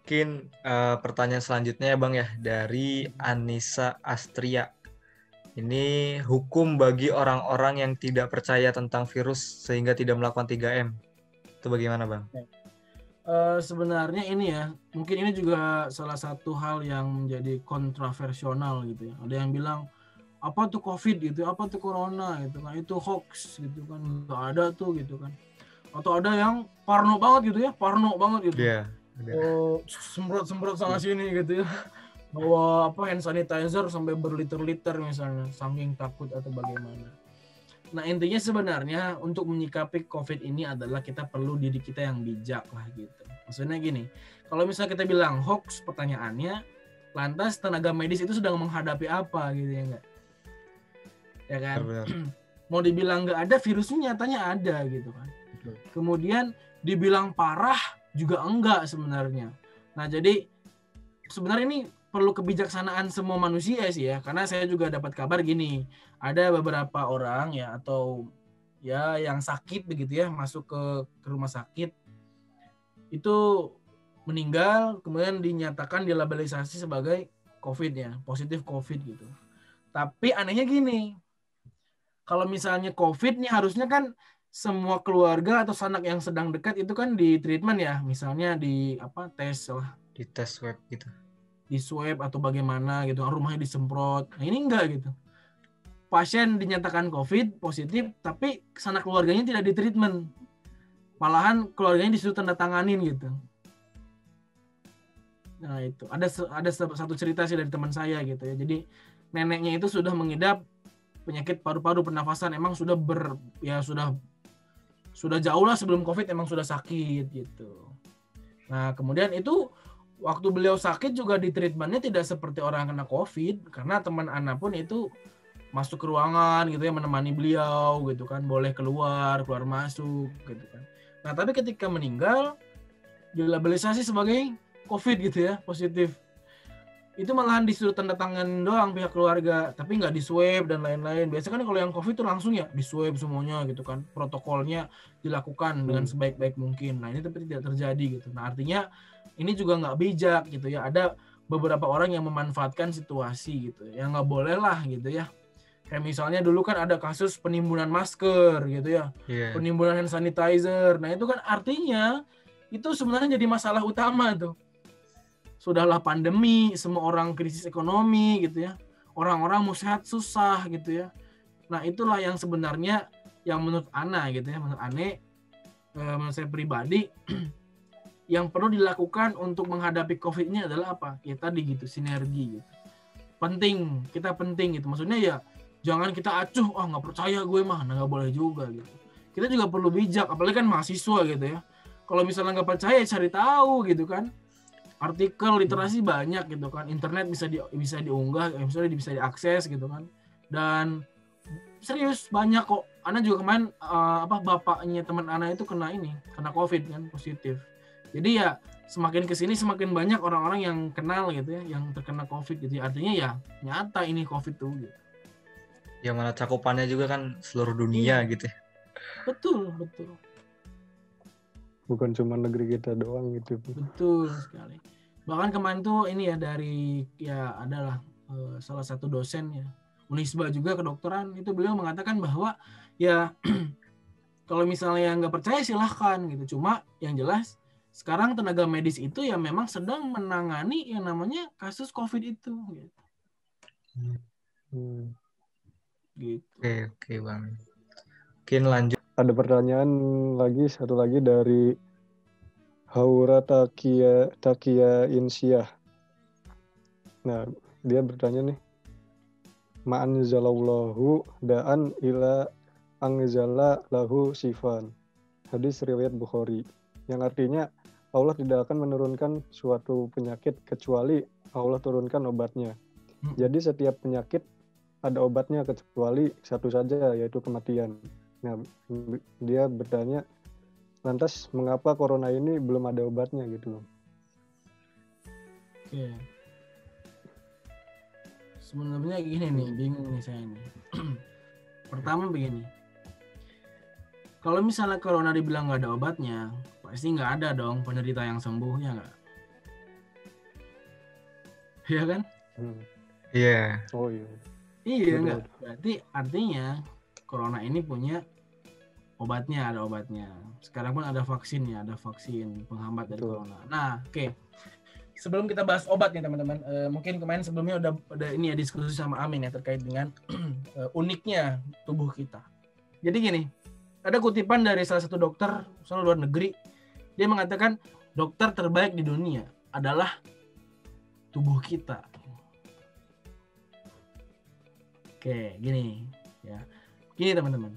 Mungkin pertanyaan selanjutnya ya Bang ya, dari Anissa Astria. Ini hukum bagi orang-orang yang tidak percaya tentang virus sehingga tidak melakukan 3M. Itu bagaimana Bang? Sebenarnya ini ya, mungkin ini juga salah satu hal yang menjadi kontroversial gitu ya. Ada yang bilang, apa tuh COVID gitu, apa tuh Corona gitu kan, itu hoax gitu kan, nggak ada tuh gitu kan. Atau ada yang parno banget gitu. Iya. Semprot sana sini gitu ya. Bawa hand sanitizer sampai berliter-liter misalnya, saking takut atau bagaimana. Nah intinya sebenarnya untuk menyikapi COVID ini adalah kita perlu diri kita yang bijak lah gitu. Maksudnya gini, kalau misalnya kita bilang hoax, pertanyaannya, lantas tenaga medis itu sedang menghadapi apa gitu ya enggak? Ya kan? Mau dibilang nggak ada, virusnya nyatanya ada gitu kan. Kemudian dibilang parah juga enggak sebenarnya. Nah jadi sebenarnya ini perlu kebijaksanaan semua manusia sih ya, karena saya juga dapat kabar gini, ada beberapa orang ya atau ya yang sakit begitu ya, masuk ke rumah sakit itu meninggal, kemudian dinyatakan dilabalisasi sebagai COVID ya, positif COVID gitu. Tapi anehnya gini, kalau misalnya COVID nih harusnya kan semua keluarga atau sanak yang sedang dekat itu kan di treatment ya, misalnya di tes lah, di tes swab gitu, di swab atau bagaimana gitu, rumahnya disemprot. Nah ini enggak gitu. Pasien dinyatakan COVID positif, tapi sanak keluarganya tidak di treatment. Malahan keluarganya disuruh tanda tanganin gitu. Nah itu ada satu cerita sih dari teman saya gitu ya. Jadi neneknya itu sudah mengidap penyakit paru-paru pernafasan, emang sudah sudah jauh lah sebelum COVID, emang sudah sakit gitu. Nah kemudian itu waktu beliau sakit juga di treatmentnya tidak seperti orang kena COVID, karena teman Ana pun itu masuk ke ruangan gitu ya, menemani beliau gitu kan, boleh keluar masuk gitu kan. Nah tapi ketika meninggal dilabalisasi sebagai COVID gitu ya, positif. Itu malahan disuruh tanda tangan doang pihak keluarga, tapi nggak di swab dan lain-lain. Biasanya kan kalau yang COVID itu langsung ya di swab semuanya gitu kan, protokolnya dilakukan dengan sebaik-baik mungkin. Nah ini tapi tidak terjadi gitu. Nah artinya ini juga nggak bijak gitu ya. Ada beberapa orang yang memanfaatkan situasi gitu, yang nggak boleh lah gitu ya. Kayak misalnya dulu kan ada kasus penimbunan masker gitu ya, penimbunan hand sanitizer. Nah itu kan artinya itu sebenarnya jadi masalah utama tuh. Sudahlah pandemi, semua orang krisis ekonomi gitu ya. Orang-orang mau sehat susah gitu ya. Nah itulah yang sebenarnya yang menurut Ana gitu ya, menurut menurut saya pribadi, yang perlu dilakukan untuk menghadapi COVID ini adalah apa? Ya tadi gitu, sinergi gitu. Penting, kita penting gitu. Maksudnya ya jangan kita acuh, nggak percaya gue mah, nggak boleh juga gitu. Kita juga perlu bijak, apalagi kan mahasiswa gitu ya. Kalau misalnya nggak percaya, cari tahu gitu kan. Artikel literasi banyak gitu kan, internet bisa diunggah, misalnya bisa diakses gitu kan. Dan serius banyak kok. Ana juga kemarin bapaknya teman Ana itu kena COVID kan, positif. Jadi ya semakin kesini semakin banyak orang-orang yang kenal gitu ya, yang terkena COVID gitu. Artinya ya nyata ini COVID tuh gitu. Yang mana cakupannya juga kan seluruh dunia gitu. Betul. Bukan cuma negeri kita doang gitu. Betul sekali. Bahkan kemarin tuh ini ya dari adalah salah satu dosen ya, Unisba juga kedokteran, itu beliau mengatakan bahwa ya kalau misalnya nggak percaya silahkan gitu. Cuma yang jelas sekarang tenaga medis itu ya memang sedang menangani yang namanya kasus COVID itu gitu. Gitu. Oke Bang. Mungkin lanjut. ada pertanyaan lagi, satu lagi dari Haura Takia Insyah. Nah, dia bertanya nih, ma'anzalallahu da'an ila anzala lahu sifan. Hadis riwayat Bukhari. Yang artinya Allah tidak akan menurunkan suatu penyakit kecuali Allah turunkan obatnya. Jadi setiap penyakit ada obatnya kecuali satu saja, yaitu kematian. Nah, dia bertanya, lantas mengapa corona ini belum ada obatnya gitu? Oke. Sebenarnya gini nih, bingung nih saya nih. Pertama begini, kalau misalnya corona dibilang nggak ada obatnya, pasti nggak ada dong penderita yang sembuh, ya nggak? Iya kan? Iya. Oh iya. Iya nggak? Berarti artinya corona ini punya obatnya, ada obatnya. Sekarang pun ada vaksinnya, ada vaksin penghambat dari corona. Nah, oke. Sebelum kita bahas obat nih teman-teman, mungkin kemarin sebelumnya udah ini ya diskusi sama Amin ya terkait dengan uniknya tubuh kita. Jadi gini, ada kutipan dari salah satu dokter asal luar negeri, dia mengatakan dokter terbaik di dunia adalah tubuh kita. Oke, gini ya. Gini teman-teman.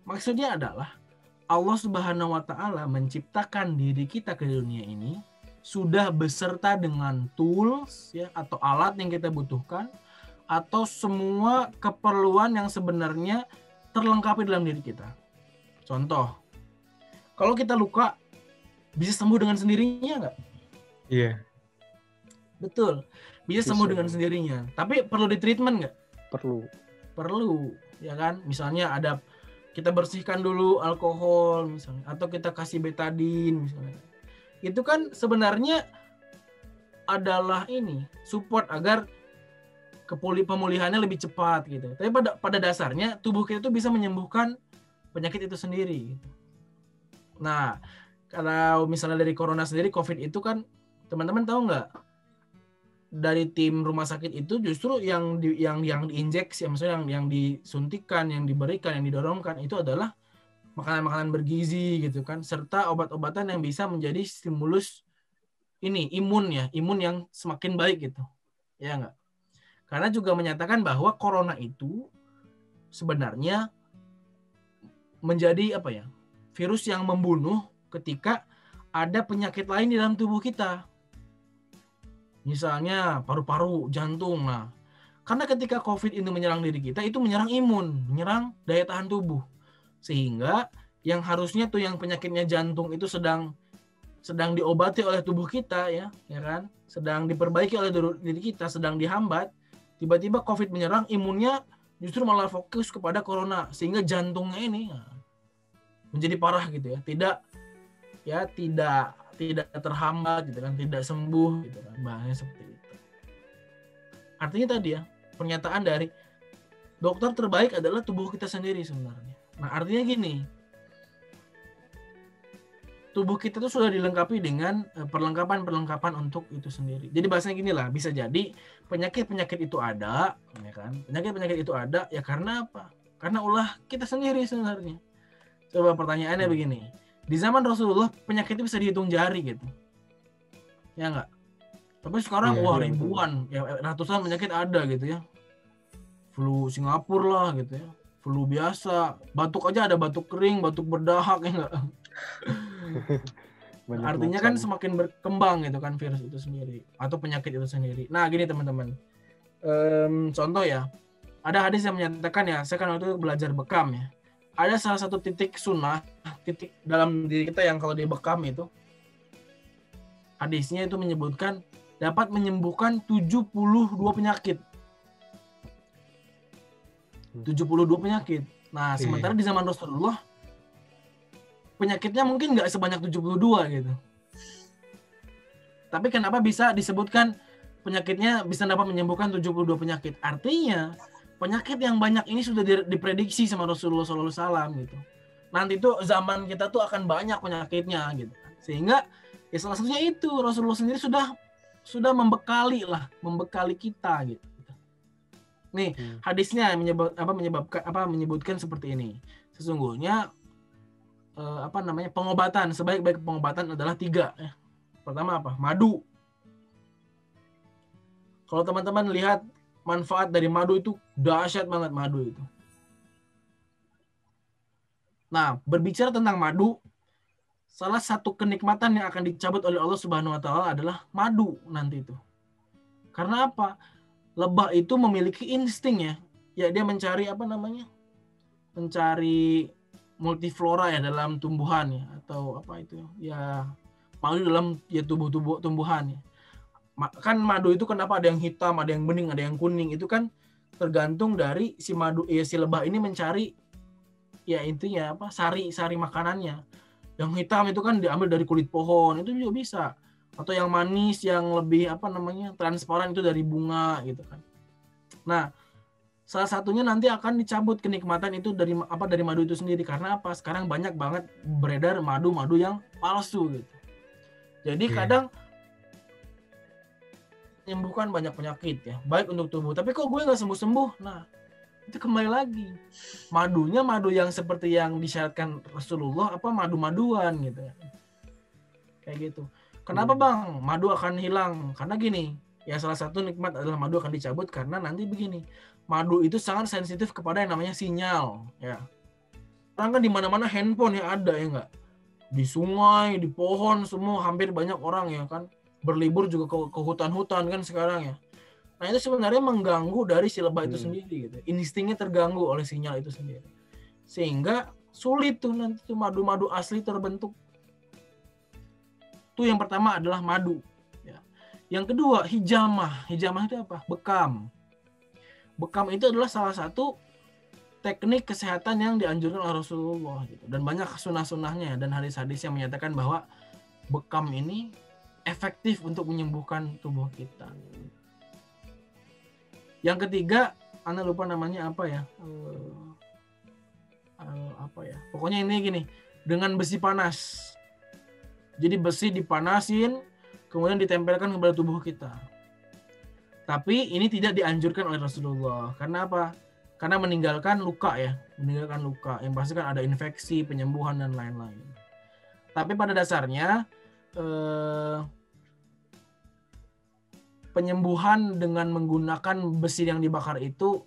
Maksudnya adalah Allah Subhanahu wa taala menciptakan diri kita ke dunia ini sudah beserta dengan tools ya atau alat yang kita butuhkan atau semua keperluan yang sebenarnya terlengkapi dalam diri kita. Contoh, kalau kita luka bisa sembuh dengan sendirinya nggak? Iya. Betul, bisa sembuh dengan sendirinya. Tapi perlu di treatment nggak? Perlu, ya kan? Misalnya ada kita bersihkan dulu alkohol misalnya, atau kita kasih betadin misalnya. Itu kan sebenarnya adalah ini support agar pemulihannya lebih cepat gitu. Tapi pada dasarnya tubuh kita itu bisa menyembuhkan penyakit itu sendiri. Gitu. Nah, kalau misalnya dari corona sendiri, COVID itu kan teman-teman tahu nggak? Dari tim rumah sakit itu justru yang diinjeksi, maksudnya yang disuntikan, yang diberikan, yang didorongkan itu adalah makanan-makanan bergizi gitu kan, serta obat-obatan yang bisa menjadi stimulus imun yang semakin baik gitu, ya nggak? Karena juga menyatakan bahwa corona itu sebenarnya menjadi virus yang membunuh ketika ada penyakit lain di dalam tubuh kita, misalnya paru-paru, jantung. Nah, karena ketika COVID ini menyerang diri kita, itu menyerang imun, menyerang daya tahan tubuh. Sehingga yang harusnya tuh yang penyakitnya jantung itu sedang diobati oleh tubuh kita ya kan, sedang diperbaiki oleh diri kita, sedang dihambat, tiba-tiba COVID menyerang, imunnya justru malah fokus kepada corona, sehingga jantungnya ini menjadi parah gitu ya, tidak terhambat gitu kan, tidak sembuh gitu kan, bahasanya seperti itu. Artinya tadi ya, pernyataan dari dokter terbaik adalah tubuh kita sendiri sebenarnya. Nah, artinya gini, tubuh kita itu sudah dilengkapi dengan perlengkapan untuk itu sendiri. Jadi bahasanya gini lah, bisa jadi penyakit itu ada, ya kan? Penyakit itu ada ya karena apa? Karena ulah kita sendiri sebenarnya. Coba pertanyaannya begini, di zaman Rasulullah penyakit itu bisa dihitung jari gitu, ya nggak? Tapi sekarang ribuan, ya ratusan penyakit ada gitu ya. Flu Singapura lah gitu ya, flu biasa, batuk aja ada batuk kering, batuk berdahak, ya nggak? Artinya kan semakin berkembang gitu kan virus itu sendiri atau penyakit itu sendiri. Nah gini teman-teman, contoh ya, ada hadis yang menyatakan ya, saya kan waktu itu belajar bekam ya, ada salah satu titik sunnah, titik dalam diri kita yang kalau dibekam itu, hadisnya itu menyebutkan dapat menyembuhkan 72 penyakit. 72 penyakit. Nah, sementara di zaman Rasulullah penyakitnya mungkin nggak sebanyak 72 gitu. Tapi kenapa bisa disebutkan penyakitnya bisa dapat menyembuhkan 72 penyakit? Artinya penyakit yang banyak ini sudah diprediksi sama Rasulullah SAW gitu. Nanti tuh zaman kita tuh akan banyak penyakitnya gitu. Sehingga ya salah satunya itu Rasulullah sendiri sudah membekali kita gitu. Nih, hadisnya menyebutkan seperti ini. Sesungguhnya pengobatan. Sebaik-baik pengobatan adalah 3 ya. Pertama apa? Madu. Kalau teman-teman lihat manfaat dari madu itu dahsyat banget madu itu. Nah, berbicara tentang madu, salah satu kenikmatan yang akan dicabut oleh Allah Subhanahu wa taala adalah madu nanti itu. Karena apa? Lebah itu memiliki insting ya. Ya dia mencari mencari multiflora ya dalam tumbuhan ya, atau apa itu ya, madu dalam ya tumbuhan ya. Kan madu itu kenapa ada yang hitam, ada yang bening, ada yang kuning, itu kan tergantung dari si lebah ini mencari ya intinya sari makanannya. Yang hitam itu kan diambil dari kulit pohon, itu juga bisa. Atau yang manis, yang lebih transparan itu dari bunga gitu kan. Nah, salah satunya nanti akan dicabut kenikmatan itu dari madu itu sendiri. Karena apa? Sekarang banyak banget beredar madu-madu yang palsu gitu. Jadi kadang menyembuhkan banyak penyakit ya, baik untuk tubuh. Tapi kok gue nggak sembuh-sembuh? Nah, itu kembali lagi. Madunya madu yang seperti yang disyaratkan Rasulullah, madu-maduan gitu ya. Kayak gitu. Kenapa Bang? Madu akan hilang. Karena gini, ya salah satu nikmat adalah madu akan dicabut karena nanti begini. Madu itu sangat sensitif kepada yang namanya sinyal ya. Sekarang kan di mana-mana handphone yang ada ya enggak? Di sungai, di pohon semua hampir banyak orang ya kan. Berlibur juga ke hutan-hutan kan sekarang ya. Nah itu sebenarnya mengganggu dari si lebah itu sendiri gitu. Instingnya terganggu oleh sinyal itu sendiri. Sehingga sulit tuh nanti tuh madu-madu asli terbentuk. Itu yang pertama adalah madu. Ya. Yang kedua hijamah. Hijamah itu apa? Bekam. Bekam itu adalah salah satu teknik kesehatan yang dianjurkan oleh Rasulullah gitu. Dan banyak sunah-sunahnya dan hadis-hadis yang menyatakan bahwa bekam ini efektif untuk menyembuhkan tubuh kita. Yang ketiga, Anda lupa namanya apa ya? Pokoknya ini gini, dengan besi panas. Jadi besi dipanasin, kemudian ditempelkan kepada tubuh kita. Tapi ini tidak dianjurkan oleh Rasulullah. Karena apa? Karena meninggalkan luka ya, Yang pasti kan ada infeksi, penyembuhan dan lain-lain. Tapi pada dasarnya penyembuhan dengan menggunakan besi yang dibakar itu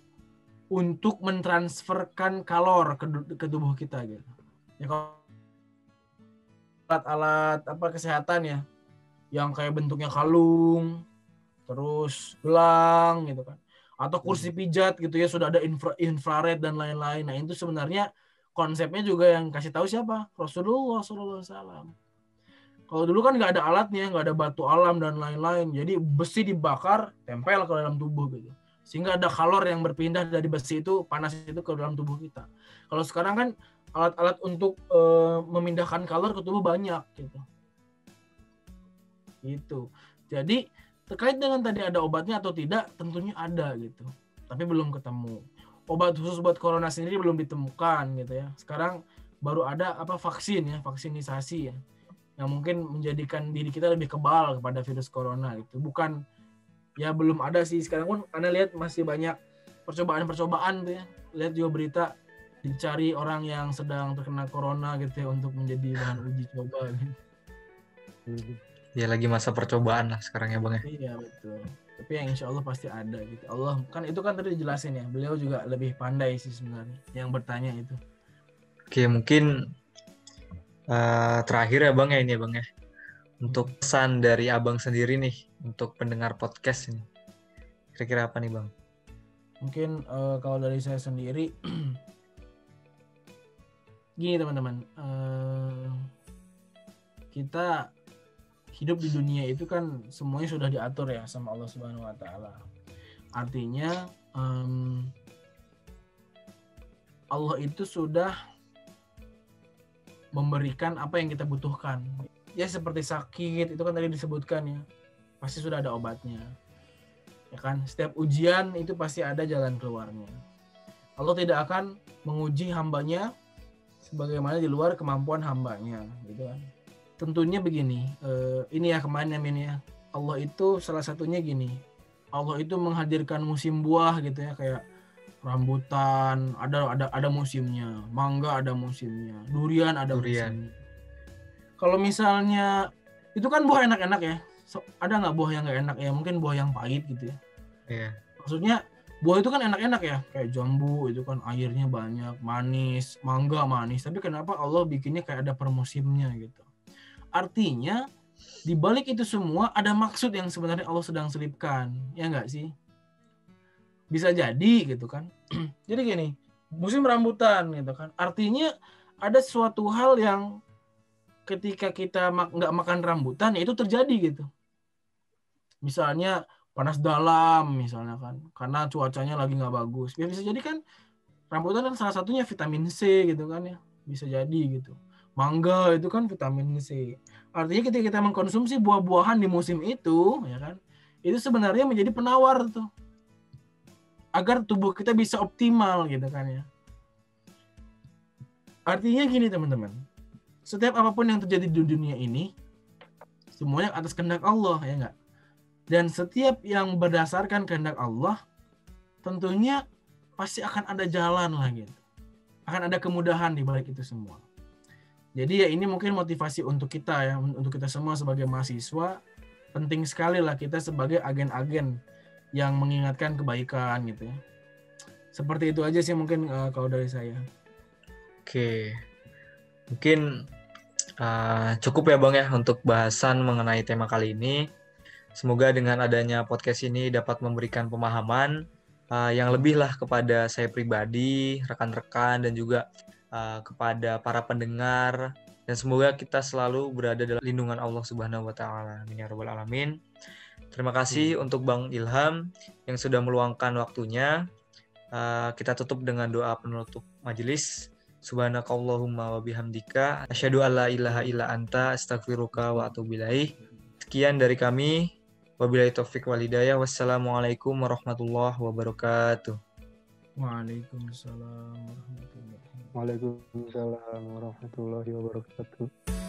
untuk mentransferkan kalor ke tubuh kita gitu. Ya kalau alat-alat kesehatan ya, yang kayak bentuknya kalung, terus gelang gitu kan, atau kursi pijat gitu ya, sudah ada infrared dan lain-lain. Nah itu sebenarnya konsepnya juga yang kasih tahu siapa? Rasulullah SAW. Kalau dulu kan nggak ada alatnya, nggak ada batu alam dan lain-lain. Jadi besi dibakar, tempel ke dalam tubuh gitu. Sehingga ada kalor yang berpindah dari besi itu, panas itu ke dalam tubuh kita. Kalau sekarang kan alat-alat untuk memindahkan kalor ke tubuh banyak gitu. Gitu. Jadi terkait dengan tadi ada obatnya atau tidak, tentunya ada gitu. Tapi belum ketemu. Obat khusus buat corona sendiri belum ditemukan gitu ya. Sekarang baru ada vaksin ya, vaksinisasi ya, yang mungkin menjadikan diri kita lebih kebal kepada virus corona gitu. Bukan ya, belum ada sih. Sekarang pun Anda lihat masih banyak percobaan tuh ya. Lihat juga berita dicari orang yang sedang terkena corona gitu ya untuk menjadi bahan uji coba gitu. Ya lagi masa percobaan lah sekarang ya Bang ya. Iya betul. Tapi yang insya Allah pasti ada gitu. Allah kan itu kan tadi dijelasin ya. Beliau juga lebih pandai sih sebenarnya yang bertanya itu. Oke, mungkin terakhir ya Bang ya ini ya Bang ya. Untuk pesan dari Abang sendiri nih untuk pendengar podcast ini. Kira-kira apa nih Bang? Mungkin kalau dari saya sendiri gini teman-teman. Kita hidup di dunia itu kan semuanya sudah diatur ya sama Allah Subhanahu wa taala. Artinya Allah itu sudah memberikan apa yang kita butuhkan. Ya seperti sakit itu kan tadi disebutkan ya, pasti sudah ada obatnya. Ya kan, setiap ujian itu pasti ada jalan keluarnya. Allah tidak akan menguji hambanya sebagaimana di luar kemampuan hambanya, gitu kan. Tentunya begini, ini ya kemarin ya, Allah itu salah satunya gini, Allah itu menghadirkan musim buah gitu ya, kayak rambutan ada musimnya, mangga ada musimnya, durian ada musimnya. Kalau misalnya itu kan buah enak-enak ya, ada nggak buah yang nggak enak ya? Mungkin buah yang pahit gitu ya. Iya. Maksudnya buah itu kan enak-enak ya, kayak jambu itu kan airnya banyak, manis, mangga manis. Tapi kenapa Allah bikinnya kayak ada per musimnya gitu? Artinya di balik itu semua ada maksud yang sebenarnya Allah sedang selipkan, ya nggak sih? Bisa jadi gitu kan. Jadi gini, musim rambutan gitu kan. Artinya ada suatu hal yang ketika kita nggak makan rambutan ya itu terjadi gitu. Misalnya panas dalam misalnya kan, karena cuacanya lagi nggak bagus. Ya bisa jadi kan rambutan kan salah satunya vitamin C gitu kan ya, bisa jadi gitu. Mangga itu kan vitamin C. Artinya ketika kita mengkonsumsi buah-buahan di musim itu, ya kan, itu sebenarnya menjadi penawar tuh, agar tubuh kita bisa optimal gitu kan ya. Artinya gini teman-teman, setiap apapun yang terjadi di dunia ini, semuanya atas kehendak Allah, ya enggak? Dan setiap yang berdasarkan kehendak Allah, tentunya pasti akan ada jalan lah gitu. Akan ada kemudahan di balik itu semua. Jadi ya ini mungkin motivasi untuk kita ya, untuk kita semua sebagai mahasiswa, penting sekali lah kita sebagai agen-agen yang mengingatkan kebaikan gitu ya. Seperti itu aja sih mungkin kalau dari saya. Oke. Mungkin cukup ya Bang ya untuk bahasan mengenai tema kali ini. Semoga dengan adanya podcast ini dapat memberikan pemahaman yang lebih lah kepada saya pribadi, rekan-rekan, dan juga kepada para pendengar. Dan semoga kita selalu berada dalam lindungan Allah Subhanahu wa Ta'ala. Amin ya Rabbal Alamin. Terima kasih untuk Bang Ilham yang sudah meluangkan waktunya. Kita tutup dengan doa penutup majelis. Subhanakallahumma wa bihamdika asyhadu alla ilaha illa anta astaghfiruka wa atubu ilaih. Sekian dari kami. Wabillahi taufik wal hidayah. Wassalamualaikum warahmatullahi wabarakatuh. Waalaikumsalam warahmatullahi wabarakatuh. Waalaikumsalam warahmatullahi wabarakatuh.